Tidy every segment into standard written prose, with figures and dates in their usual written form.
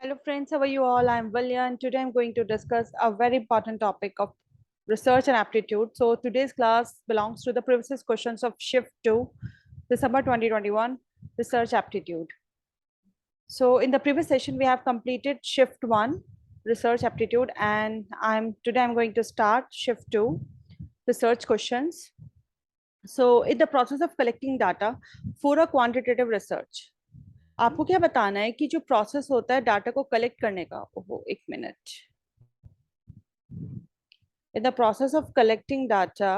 Hello friends, how are you all? I'm Valya and today I'm going to discuss a very important topic of research and aptitude. So today's class belongs to the previous questions of Shift 2, December 2021, Research Aptitude. So in the previous session, we have completed Shift 1, Research Aptitude, and today I'm going to start Shift 2, Research Questions. So in the process of collecting data for a quantitative research, आपको क्या बताना है कि जो process होता है data को collect करने का, ओहो एक minute, in the process of collecting data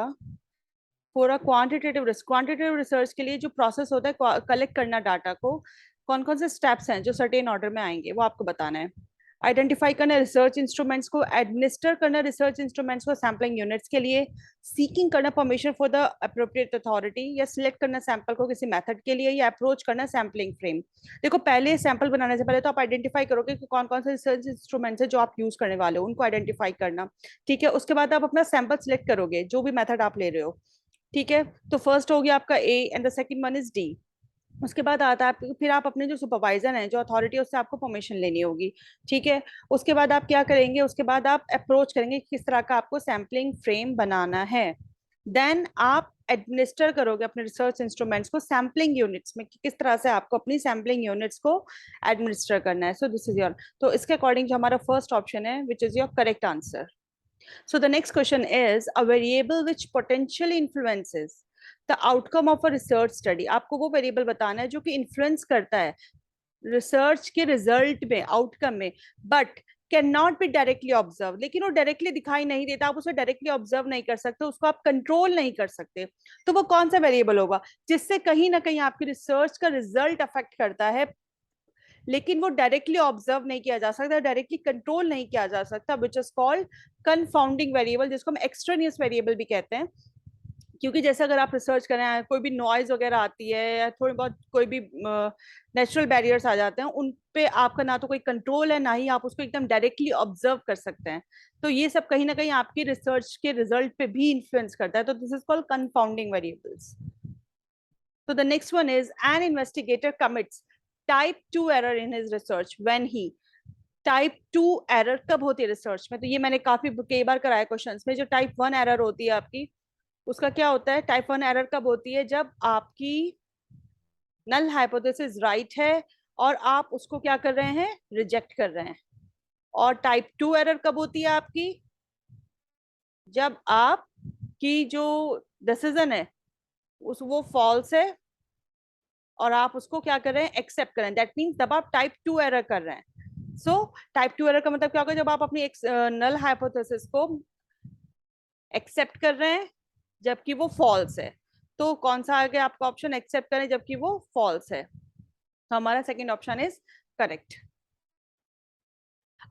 for a quantitative research के लिए जो प्रोसेस होता है कलेक्ट करना डाटा को, कौन कौन से स्टेप्स हैं जो सर्टेन ऑर्डर में आएंगे वो आपको बताना है। आइडेंटिफाई करना रिसर्च इंस्ट्रूमेंट्स को, एडमिनिस्टर करना रिसर्च इंस्ट्रूमेंट्स को सैम्पलिंग यूनिट्स के लिए, सीकिंग करना permission for the appropriate authority, या सिलेक्ट करना सैंपल को किसी मेथड के लिए, या अप्रोच करना सैम्पलिंग फ्रेम। देखो पहले सैंपल बनाने से पहले तो आप आइडेंटिफाई करोगे कि कौन कौन से रिसर्च इंस्ट्रूमेंट्स है जो आप यूज करने वाले हो, उनको आइडेंटिफाई करना। ठीक है, उसके बाद आप अपना सैंपल सिलेक्ट करोगे जो भी मेथड आप ले रहे हो। ठीक है, तो फर्स्ट हो गया आपका A and the second one is D. उसके बाद आता है फिर आप अपने जो सुपरवाइजर हैं, जो अथॉरिटी है, उससे आपको परमिशन लेनी होगी। ठीक है, उसके बाद आप क्या करेंगे, उसके बाद आप अप्रोच करेंगे किस तरह का आपको सैम्पलिंग फ्रेम बनाना है। देन आप एडमिनिस्टर करोगे अपने रिसर्च इंस्ट्रूमेंट्स को सैम्पलिंग यूनिट्स में, कि किस तरह से आपको अपनी सैम्पलिंग यूनिट्स को एडमिनिस्टर करना है। सो दिस इज योर, तो इसके अकॉर्डिंग जो हमारा फर्स्ट ऑप्शन है which is your correct answer. So the next question is a variable which potentially influences the outcome of a research study. आपको वो वेरिएबल बताना है जो कि इन्फ्लुएंस करता है रिसर्च के रिजल्ट में, आउटकम में, but can not be directly observe. लेकिन वो डायरेक्टली दिखाई नहीं देता, आप उसे डायरेक्टली ऑब्जर्व नहीं कर सकते, उसको आप कंट्रोल नहीं कर सकते। तो वो कौन सा वेरिएबल होगा जिससे कहीं ना कहीं आपकी रिसर्च का रिजल्ट अफेक्ट करता है, लेकिन वो डायरेक्टली ऑब्जर्व नहीं किया जा सकता, डायरेक्टली कंट्रोल नहीं किया जा सकता, which is called confounding variable, जिसको हम एक्सट्रेनियस वेरिएबल भी कहते हैं। क्योंकि जैसे अगर आप रिसर्च कर रहे हैं, कोई भी नॉइज वगैरह आती है या थोड़ी बहुत कोई भी नेचुरल बैरियर्स आ जाते हैं, उन पे आपका ना तो कोई कंट्रोल है, ना ही आप उसको एकदम डायरेक्टली ऑब्जर्व कर सकते हैं। तो ये सब कहीं ना कहीं आपकी रिसर्च के रिजल्ट पे भी इन्फ्लुएंस करता है। तो this is called confounding variables. So the next one is an investigator commits type 2 error in his research when he, type 2 error कब होती है रिसर्च में? तो ये मैंने कई बार कराया क्वेश्चंस में। जो टाइप 1 एरर होती है आपकी, उसका क्या होता है? टाइप 1 एरर कब होती है? जब आपकी नल हाइपोथेसिस राइट है और आप उसको क्या कर रहे हैं? रिजेक्ट कर रहे हैं। और टाइप 2 एरर कब होती है आपकी? जब आपकी जो डिसीजन है उस वो फॉल्स है और आप उसको क्या कर रहे हैं? एक्सेप्ट कर रहे हैं। दैट मीन्स तब आप टाइप 2 एरर कर रहे हैं। सो टाइप 2 एरर का मतलब क्या होगा? जब आप अपनी नल हाइपोथेसिस को एक्सेप्ट कर रहे हैं जबकि वो फॉल्स है। तो कौन सा आ गया आपका ऑप्शन? एक्सेप्ट करें जबकि वो फॉल्स है। तो हमारा सेकंड ऑप्शन इज करेक्ट।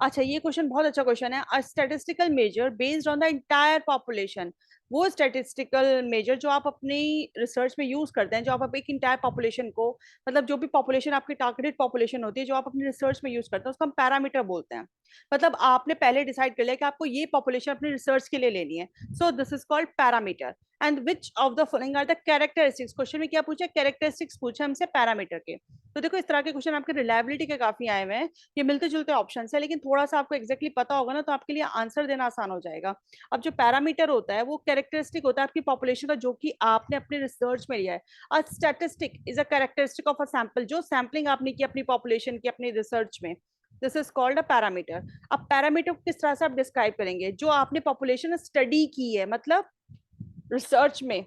अच्छा, ये क्वेश्चन बहुत अच्छा क्वेश्चन है। A statistical measure based on the entire population, वो स्टैटिस्टिकल मेजर जो आप अपनी रिसर्च में यूज करते हैं, जो आप एक इंटायर पॉपुलेशन को, मतलब जो भी पॉपुलेशन आपकी टारगेटेड पॉपुलेशन होती है जो आप अपनी रिसर्च में यूज करते हैं, उसको हम पैरामीटर बोलते हैं। मतलब आपने पहले डिसाइड कर लिया कि आपको ये पॉपुलेशन अपनी रिसर्च के लिए लेनी है। So this is called parameter. And which of the following are the characteristics, question में क्या पूछा? कैरेक्टरिस्टिक्स पूछा हमसे पैरामीटर के। तो देखो इस तरह के क्वेश्चन आपके रिलायबिलिटी के काफी आए हुए हैं। ये मिलते जुलते ऑप्शन है, लेकिन थोड़ा सा आपको एक्जैक्टली पता होगा ना तो आपके लिए आंसर देना आसान हो जाएगा। अब जो पैरामीटर होता है वो कैरेक्टरिस्टिक होता है आपकी पॉपुलेशन का, जो कि आपने अपने रिसर्च में लिया है। A statistic is a characteristic of a sample, जो सैम्पलिंग आपने की अपनी पॉपुलेशन की अपनी रिसर्च में। This is called a parameter. अब पैरामीटर को किस तरह से आप डिस्क्राइब करेंगे? जो आपने पॉपुलेशन स्टडी की है, मतलब रिसर्च में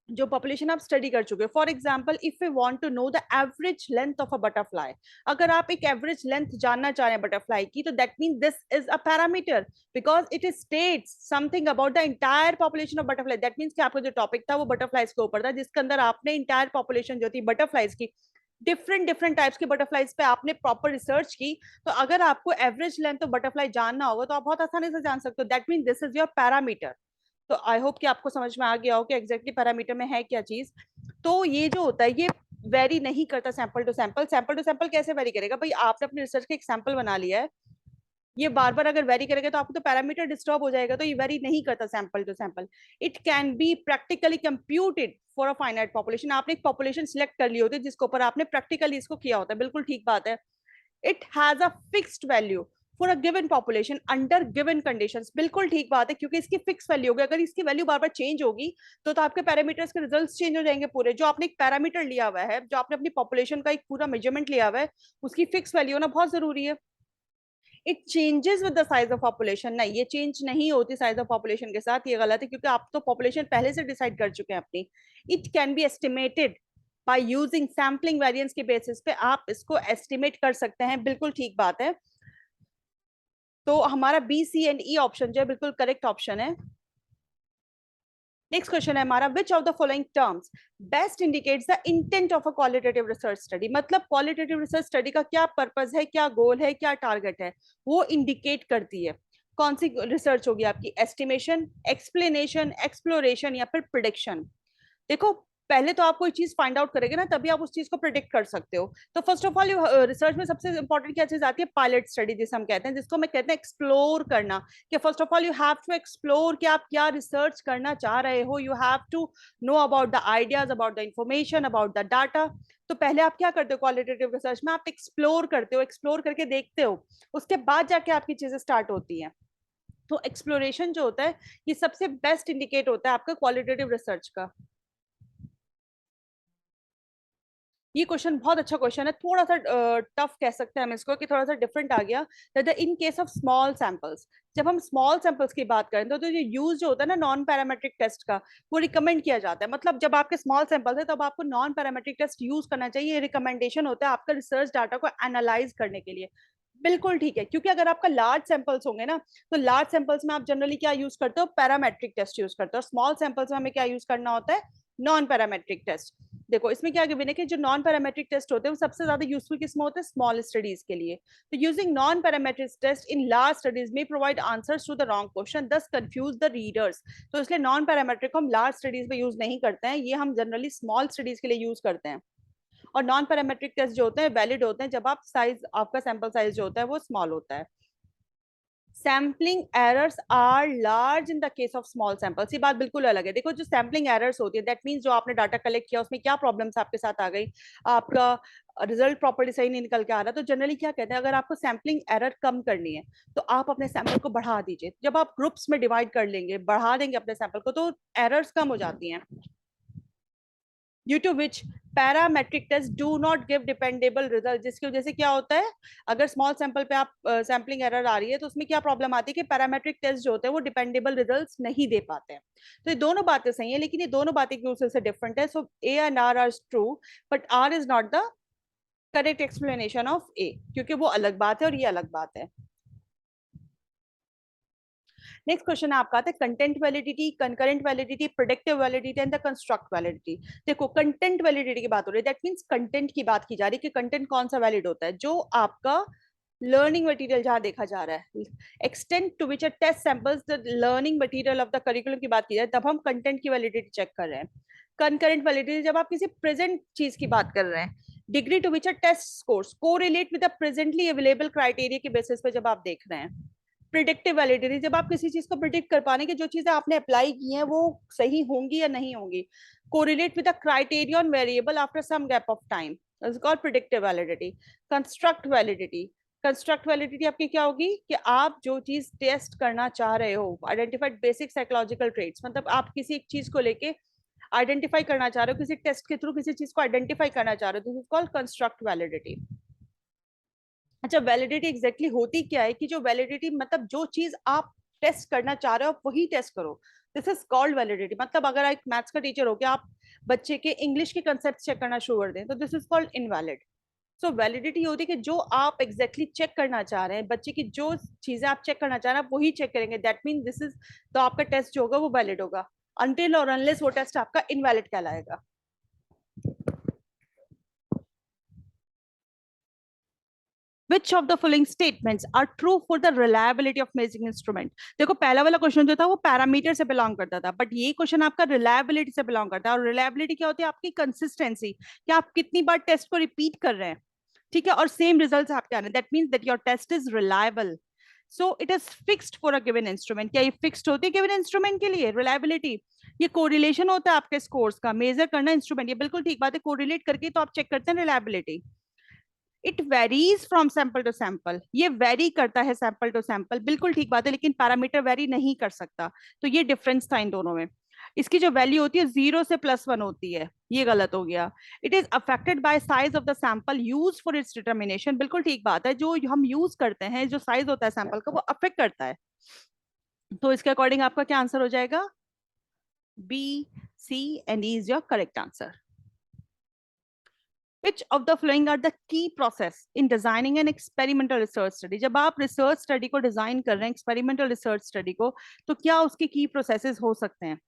जो पॉपुलेशन आप स्टडी कर चुके हो। For example, if you want to know the average length of a butterfly, अगर आप एक एवरेज लेंथ जानना चाह रहे हैं बटरफ्लाई की, तो that mean this is a parameter, because it states something about the entire population of butterfly. That means कि आपका जो टॉपिक था वो बटरफ्लाइज के ऊपर था, जिसके अंदर आपने इंटायर पॉपुलेशन जो थी बटरफ्लाइज की, डिफरेंट डिफरेंट टाइप्स के बटरफ्लाइज पे आपने प्रॉपर रिसर्च की। तो अगर आपको एवरेज लेंथ ऑफ बटरफ्लाई जानना होगा तो आप बहुत आसानी से जान सकते हो। That mean this is your parameter. तो आई होप कि आपको समझ में आ गया हो कि एग्जैक्टली पैरामीटर में है क्या चीज। तो ये जो होता है ये वेरी नहीं करता sample to sample. Sample to sample कैसे वेरी करेगा? भाई आपने अपने रिसर्च का एक सैंपल बना लिया है, ये बार बार अगर वेरी करेगा तो आपको तो पैरामीटर डिस्टर्ब हो जाएगा। तो ये वेरी नहीं करता sample to sample. It can be practically computed for a finite population. आपने एक पॉपुलेशन सिलेक्ट कर ली होती है जिसके ऊपर आपने प्रैक्टिकली इसको किया होता है, बिल्कुल ठीक बात है। It has a fixed value for a given population under given conditions. बिल्कुल ठीक बात है, क्योंकि इसकी फिक्स वैल्यू होगी। अगर इसकी वैल्यू बार बार चेंज होगी तो आपके पैरामीटर्स के रिजल्ट्स चेंज हो जाएंगे पूरे। जो आपने एक पैरामीटर लिया हुआ है, जो आपने अपनी पॉपुलेशन का एक पूरा मेजरमेंट लिया हुआ है, उसकी फिक्स वैल्यू होना बहुत जरूरी है। It changes with the size of population, नहीं ये चेंज नहीं होती साइज ऑफ पॉपुलेशन के साथ, ये गलत है, क्योंकि आप तो पॉपुलेशन पहले से डिसाइड कर चुके हैं अपनी। It can B estimated by using sampling variance के बेसिस पे आप इसको एस्टिमेट कर सकते हैं, बिल्कुल ठीक बात है। तो हमारा B C and E option जो है बिल्कुल करेक्ट ऑप्शन है। नेक्स्ट क्वेश्चन है हमारा, which of the following terms best indicates the intent of a qualitative research study. मतलब क्वालिटेटिव रिसर्च स्टडी का क्या पर्पस है, क्या गोल है, क्या टारगेट है, वो इंडिकेट करती है। कौन सी रिसर्च होगी आपकी? एस्टिमेशन, एक्सप्लेनेशन, एक्सप्लोरेशन या फिर प्रिडिक्शन। देखो पहले तो आप कोई चीज फाइंड आउट करेंगे ना, तभी आप उस चीज को प्रिडिक्ट कर सकते हो। तो फर्स्ट ऑफ ऑल रिसर्च में सबसे इंपॉर्टेंट क्या चीज आती है? पायलट स्टडी जिसे हम कहते हैं, जिसको मैं कहते हैं एक्सप्लोर करना। कि first of all you have to explore कि आप क्या रिसर्च करना चाह रहे हो। You have to know about the ideas, about the information, about the data. तो पहले आप क्या करते हो क्वालिटेटिव रिसर्च में? आप एक्सप्लोर करते हो, एक्सप्लोर करके देखते हो, उसके बाद जाके आपकी चीजें स्टार्ट होती हैं। तो एक्सप्लोरेशन जो होता है ये सबसे बेस्ट इंडिकेट होता है आपका क्वालिटेटिव रिसर्च का। ये क्वेश्चन बहुत अच्छा क्वेश्चन है, थोड़ा सा टफ कह सकते हैं हम इसको, कि थोड़ा सा डिफरेंट आ गया। In case of small samples, जब हम स्मॉल सैंपल्स की बात करें तो ये यूज जो होता है ना नॉन पैरामेट्रिक टेस्ट का, वो रिकमेंड किया जाता है। मतलब जब आपके स्मॉल सैंपल्स है तब आपको नॉन पैरामेट्रिक टेस्ट यूज करना चाहिए, ये रिकमेंडेशन होता है आपका रिसर्च डाटा को एनालाइज करने के लिए। बिल्कुल ठीक है, क्योंकि अगर आपका लार्ज सैंपल्स होंगे ना, तो लार्ज सैंपल्स में आप जनरली क्या यूज करते हो? पैरामेट्रिक टेस्ट यूज करते हो। स्मॉल सैंपल्स में हमें क्या यूज करना होता है? Non parametric test. देखो इसमें क्या गिवन है कि जो नॉन पैरामेट्रिक टेस्ट होते हैं वो सबसे ज्यादा यूजफुल किसमें होते हैं? स्मॉल स्टडीज के लिए। तो using non parametric test in large studies में provide answers to the wrong question, this confuse the readers. तो इसलिए नॉन पैरामेट्रिक को हम लार्ज स्टडीज में यूज नहीं करते हैं, ये हम जनरली स्मॉल स्टडीज के लिए यूज करते हैं। और नॉन पैरामेट्रिक टेस्ट जो होते हैं वैलिड होते हैं जब आप साइज, आपका सैंपल साइज जो होता है वो स्मॉल होता है। Sampling errors are large in the case of small samples, ये बात बिल्कुल अलग है। देखो जो सैम्पलिंग एरर्स होती है, दैट मींस जो आपने डाटा कलेक्ट किया उसमें क्या प्रॉब्लम्स आपके साथ आ गई, आपका रिजल्ट प्रॉपर्ली सही नहीं निकल के आ रहा, तो जनरली क्या कहते हैं, अगर आपको सैम्पलिंग एरर कम करनी है तो आप अपने सैंपल को बढ़ा दीजिए। जब आप ग्रुप्स में डिवाइड कर लेंगे, बढ़ा देंगे अपने सैंपल को, तो एरर्स कम हो जाती हैं। Due to which parametric test do not give dependable result, जिसकी वजह से क्या होता है, अगर स्मॉल सैंपल पे आप सैम्पलिंग एरर आ रही है तो उसमें क्या प्रॉब्लम आती है कि पैरामेट्रिक टेस्ट जो होते हैं वो डिपेंडेबल रिजल्ट्स नहीं दे पाते हैं। तो ये दोनों बातें सही है, लेकिन ये दोनों बातें एक दूसरे से डिफरेंट है। So A and R true, but R is not the correct explanation of A, क्योंकि वो अलग बात है और ये अलग बात है। नेक्स्ट क्वेश्चन आपका आता है content validity, concurrent validity, predictive validity and the construct validity. देखो कंटेंट वैलिडिटी की बात हो रही है, दैट मींस कंटेंट की बात की जा रही है कि कंटेंट कौन सा वैलिड होता है, जो आपका लर्निंग मटेरियल जहां देखा जा रहा है। Extent to which a test samples the learning material of the curriculum की बात की जाए तब हम कंटेंट की वैलिडिटी चेक कर रहे हैं। कंकरेंट वैलिडिटी जब आप किसी प्रेजेंट चीज की बात कर रहे हैं। Degree to which a test scores correlate with the presently available criteria के बेसिस पे जब आप देख रहे हैं। प्रिडिक्टिव वैलिडिटी जब आप किसी चीज को प्रिडिक्ट कर पाने कि जो चीजें आपने अप्लाई की हैं वो सही होंगी या नहीं होंगी। Correlate with the criterion variable after some gap of time, it's called predictive validity. Construct validity, construct validity आपकी क्या होगी कि आप जो चीज टेस्ट करना चाह रहे हो, आइडेंटिफाइड बेसिक साइकोलॉजिकल ट्रेट्स, मतलब आप किसी एक चीज को लेके आइडेंटिफाई करना चाह रहे हो, किसी टेस्ट के थ्रू किसी चीज को आइडेंटिफाई करना चाह रहे हो, this is called construct validity. अच्छा वैलिडिटी एग्जैक्टली होती क्या है, कि जो वैलिडिटी मतलब जो चीज आप टेस्ट करना चाह रहे हो वही टेस्ट करो, दिस इज कॉल्ड वैलिडिटी। मतलब अगर एक मैथ्स का टीचर हो कि आप बच्चे के इंग्लिश के कंसेप्ट चेक करना शुरू कर दें तो this is called invalid. So validity होती है कि जो आप एग्जैक्टली चेक करना चाह रहे हैं, बच्चे की जो चीजें आप चेक करना चाह रहे हैं आप वही चेक करेंगे, दैट मीन दिस इज, तो आपका टेस्ट जो होगा वो वैलिड होगा। अनटिल और अनलेस वो टेस्ट आपका इनवैलिड कहलाएगा। Which of the following statements are true for the reliability of measuring instrument? देखो पहला वाला क्वेश्चन जो था वो पैरामीटर से बिलोंग करता था, बट ये क्वेश्चन आपका रिलायबिलिटी से बिलोंग करता है। और रिलायबिलिटी क्या होती है? आपकी कंसिस्टेंसी, कि आप कितनी बार टेस्ट को रिपीट कर रहे हैं, ठीक है, और सेम रिजल्ट्स आपके आने, that means that your test is reliable. So it is fixed for a given instrument. क्या ये फिक्स्ड होती है गिवन इंस्ट्रूमेंट के लिए रिलायबिलिटी? ये कोरिलेशन होता है आपके स्कोर्स का, मेजर करना इंस्ट्रूमेंट, ये बिल्कुल ठीक बात है, कोरिलेट करके तो आप चेक करते हैं reliability. It varies from sample to sample, ये वेरी करता है सैंपल टू सैंपल, बिल्कुल ठीक बात है, लेकिन पैरामीटर वेरी नहीं कर सकता। तो ये डिफरेंस था इन दोनों में। इसकी जो वैल्यू होती है 0 से +1 होती है, ये गलत हो गया। It is affected by size of the sample use for its determination, बिल्कुल ठीक बात है, जो हम यूज करते हैं, जो साइज होता है सैंपल का वो अफेक्ट करता है। तो इसके अकॉर्डिंग आपका क्या आंसर हो जाएगा? B, C and E is your correct answer. Which of the following are the key process in designing an experimental research study? जब आप रिसर्च स्टडी को डिजाइन कर रहे हैं, एक्सपेरिमेंटल रिसर्च स्टडी को, तो क्या उसके की प्रोसेसेस हो सकते हैं?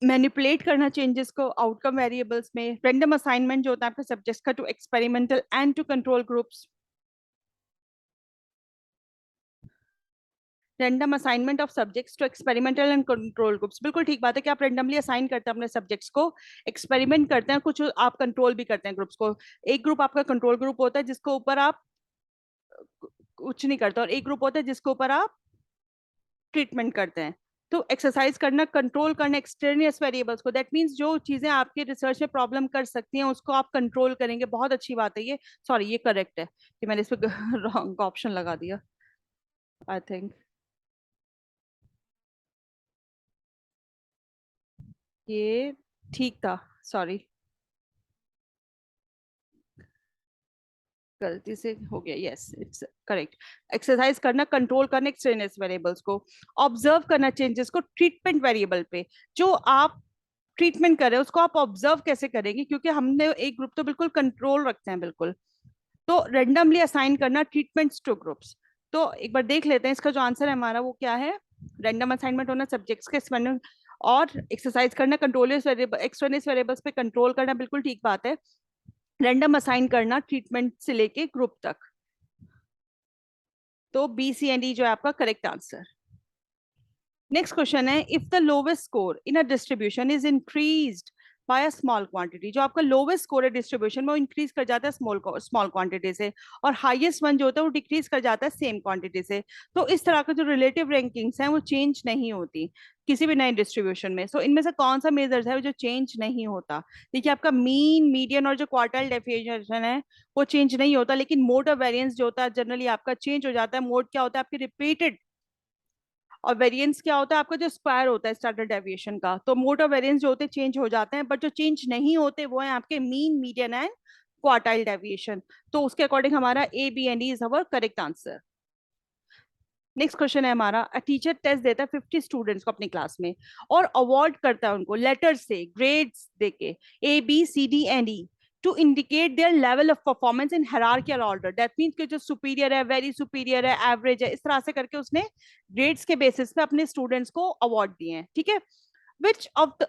मैनिपुलेट करना चेंजेस को आउटकम वेरिएबल्स में, रैंडम असाइनमेंट जो होता है आपके सब्जेक्ट्स का to experimental and to control groups, random assignment of subjects to experimental and control groups, बिल्कुल ठीक बात है कि आप रैंडमली असाइन करते हैं अपने सब्जेक्ट्स को, एक्सपेरिमेंट करते हैं, कुछ आप कंट्रोल भी करते हैं ग्रुप्स को। एक ग्रुप आपका कंट्रोल ग्रुप होता है जिसको ऊपर आप कुछ नहीं करते, और एक ग्रुप होता है जिसके ऊपर आप ट्रीटमेंट करते हैं। तो एक्सरसाइज करना, कंट्रोल करना एक्सटर्नियस वेरिएबल्स को, दैट मींस जो चीजें आपके रिसर्च में प्रॉब्लम कर सकती हैं उसको आप कंट्रोल करेंगे, बहुत अच्छी बात है ये। सॉरी, ये करेक्ट है कि मैंने इस पे रॉन्ग ऑप्शन लगा दिया, आई थिंक ये ठीक था, सॉरी गलती से हो गया, यस इट्स करेक्ट। एक्सरसाइज करना, कंट्रोल करना एक्सटर्नियस वेरिएबल्स को, ऑब्जर्व करना चेंजेस को ट्रीटमेंट वेरिएबल पे, जो आप ट्रीटमेंट कर रहे हैं उसको आप ऑब्जर्व कैसे करेंगे, क्योंकि हमने एक ग्रुप तो बिल्कुल कंट्रोल रखते हैं बिल्कुल। तो रेंडमली असाइन करना ट्रीटमेंट्स टू ग्रुप्स। तो एक बार देख लेते हैं इसका जो आंसर है हमारा वो क्या है। रेंडम असाइनमेंट होना सब्जेक्ट्स के एक्सपेरिमेंट, और एक्सरसाइज करना कंट्रोलियस वेरिएबल एक्सटर्नल वेरिएबल्स पे कंट्रोल करना, बिल्कुल ठीक बात है। रैंडम असाइन करना ट्रीटमेंट से लेके ग्रुप तक। तो बी, सी एंड डी जो है आपका करेक्ट आंसर। नेक्स्ट क्वेश्चन है, if the lowest score in a distribution is increased by a small quantity, जो आपका लोवेस्ट स्कोर है डिस्ट्रीब्यूशन में वो इंक्रीज कर जाता है स्मॉल क्वांटिटी से, और हाईएस्ट वन जो होता है वो डिक्रीज कर जाता है सेम क्वांटिटी से। तो इस तरह के जो रिलेटिव रैंकिंग्स हैं वो चेंज नहीं होती किसी भी नए डिस्ट्रीब्यूशन में। सो इनमें से कौन सा मेजर है जो चेंज नहीं होता? देखिए, आपका मीन, मीडियन और जो क्वार्टाइल डेविएशन है वो चेंज नहीं होता, लेकिन मोड ऑफ वेरिएंस जो होता है जनरली आपका चेंज हो जाता है। मोड क्या होता है? आपकी रिपीटेड, और वेरिएंस क्या होता है? आपका जो स्क्वायर होता है स्टैंडर्ड डेविएशन का। तो मोड ऑफ वेरिएंस जो होते हैं चेंज हो जाते हैं, बट जो चेंज नहीं होते वो है आपके mean, median and quartile deviation. तो उसके अकॉर्डिंग हमारा A, B and D is our correct answer. Next question है हमारा, अ टीचर टेस्ट देता है 50 स्टूडेंट्स को अपनी क्लास में और अवार्ड करता है उनको लेटर से, ग्रेड्स देके, A B C D and E, to indicate their level of performance in hierarchical order. That means कि जो सुपीरियर है, वेरी सुपीरियर है, एवरेज है, इस तरह से करके उसने ग्रेड्स के बेसिस पे अपने स्टूडेंट्स को अवार्ड दिए हैं, ठीक है। Which of the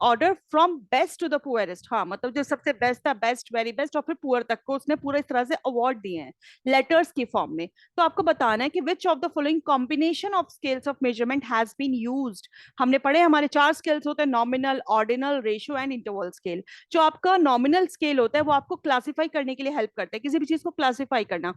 order from best to the poorest, हाँ मतलब जो सबसे बेस्ट था, बेस्ट, वेरी बेस्ट और फिर पुअर तक को उसने पूरा इस तरह से अवार्ड दिए हैं लेटर्स की फॉर्म में। तो आपको बताना है कि which of the following combination of scales of measurement has been used. हमने पढ़े हमारे 4 स्केल्स होते हैं, nominal, ordinal, ratio and interval scale. जो आपका नॉमिनल स्केल होता है वो आपको क्लासिफाई करने के लिए हेल्प करता है, किसी भी चीज को क्लासिफाई करना।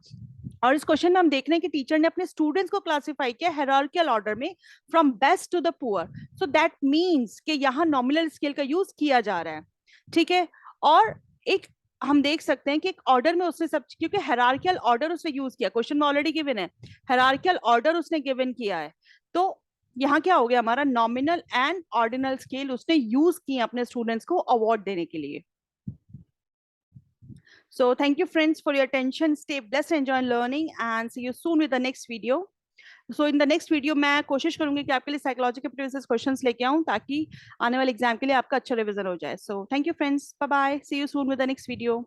और इस क्वेश्चन में हम देख रहे हैं कि टीचर ने अपने स्टूडेंट्स को क्लासिफाई किया हायरार्कियल ऑर्डर में, from best to the poor. So that means कि यहाँ नॉमिनल स्केल का यूज किया जा रहा है, ठीक है। और एक हम देख सकते हैं कि एक ऑर्डर में उसने सब, क्योंकि हायरार्कियल ऑर्डर उसने यूज किया, क्वेश्चन में ऑलरेडी गिवन है, हायरार्कियल ऑर्डर उसने गिवन किया है। तो यहाँ क्या हो गया हमारा, नॉमिनल एंड ऑर्डिनल स्केल उसने यूज किए अपने स्टूडेंट्स को अवार्ड देने के लिए। So thank you friends for your attention. Stay blessed, enjoy learning and see you soon with the next video. So in the next video मैं कोशिश करूंगी कि आपके लिए साइकोलॉजिकल प्रिंसिपल्स क्वेश्चंस लेके आऊं ताकि आने वाले एग्जाम के लिए आपका अच्छा रिवीजन हो जाए. So thank you friends. Bye bye. See you soon with the next video.